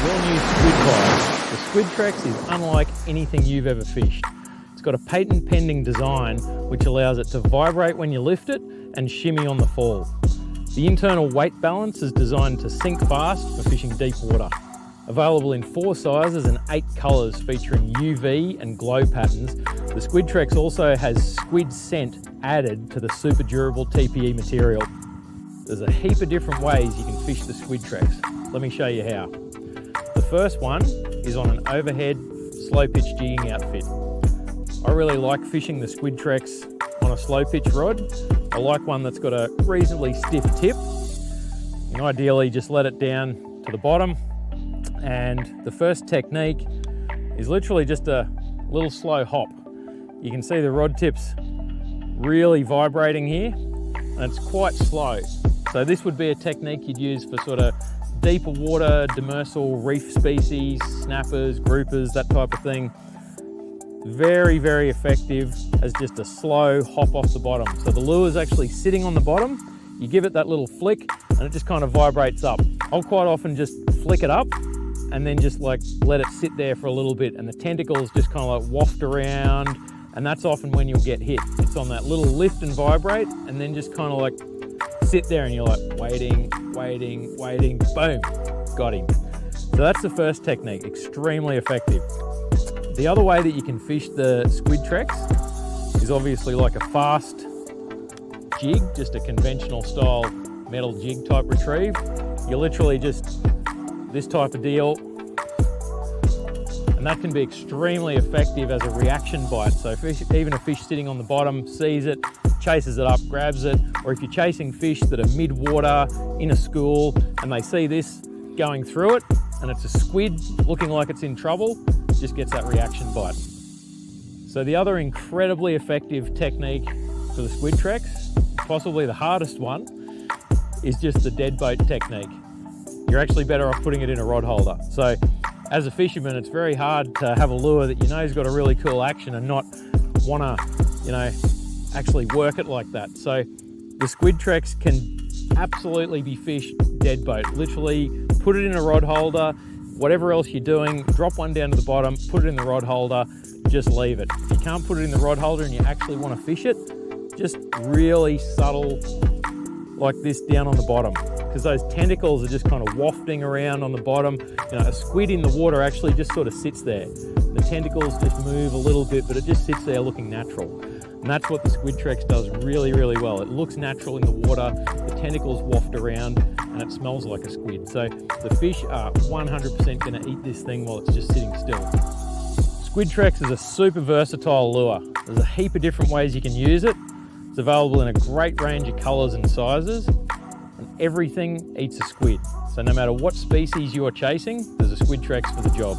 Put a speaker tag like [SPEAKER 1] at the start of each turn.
[SPEAKER 1] your new Squid Vibe. The Squidtrex is unlike anything you've ever fished. It's got a patent pending design which allows it to vibrate when you lift it and shimmy on the fall. The internal weight balance is designed to sink fast for fishing deep water. Available in 4 sizes and 8 colours featuring UV and glow patterns, the Squidtrex also has squid scent added to the super durable TPE material. There's a heap of different ways you can fish the Squidtrex. Let me show you how. The first one is on an overhead slow pitch jigging outfit. I really like fishing the Squidtrex on a slow pitch rod. I like one that's got a reasonably stiff tip. And ideally just let it down to the bottom. And the first technique is literally just a little slow hop. You can see the rod tips really vibrating here, and it's quite slow. So this would be a technique you'd use for sort of deeper water, demersal, reef species, snappers, groupers, that type of thing. Very, very effective as just a slow hop off the bottom. So the lure's actually sitting on the bottom, you give it that little flick and it just kind of vibrates up. I'll quite often just flick it up and then just like let it sit there for a little bit, and the tentacles just kind of like waft around, and that's often when you'll get hit. It's on that little lift and vibrate, and then just kind of like sit there and you're like waiting, waiting, waiting, boom, got him. So that's the first technique, extremely effective. The other way that you can fish the Squidtrex is obviously like a fast jig, just a conventional style metal jig type retrieve. You literally just, this type of deal, and that can be extremely effective as a reaction bite. So even a fish sitting on the bottom sees it, chases it up, grabs it, or if you're chasing fish that are mid-water in a school and they see this going through it and it's a squid looking like it's in trouble, just gets that reaction bite. So the other incredibly effective technique for the Squidtrex, possibly the hardest one, is just the dead boat technique. You're actually better off putting it in a rod holder. So as a fisherman, it's very hard to have a lure that you know has got a really cool action and not want to, you know, actually work it like that. So the Squidtrex can absolutely be fished dead boat. Literally put it in a rod holder, whatever else you're doing, drop one down to the bottom, put it in the rod holder, just leave it. If you can't put it in the rod holder and you actually want to fish it, just really subtle like this down on the bottom, because those tentacles are just kind of wafting around on the bottom. You know, a squid in the water actually just sort of sits there. The tentacles just move a little bit, but it just sits there looking natural. And that's what the Squidtrex does really, really well. It looks natural in the water, the tentacles waft around, and it smells like a squid. So the fish are 100% gonna eat this thing while it's just sitting still. Squidtrex is a super versatile lure. There's a heap of different ways you can use it. It's available in a great range of colors and sizes, and everything eats a squid. So no matter what species you're chasing, there's a Squidtrex for the job.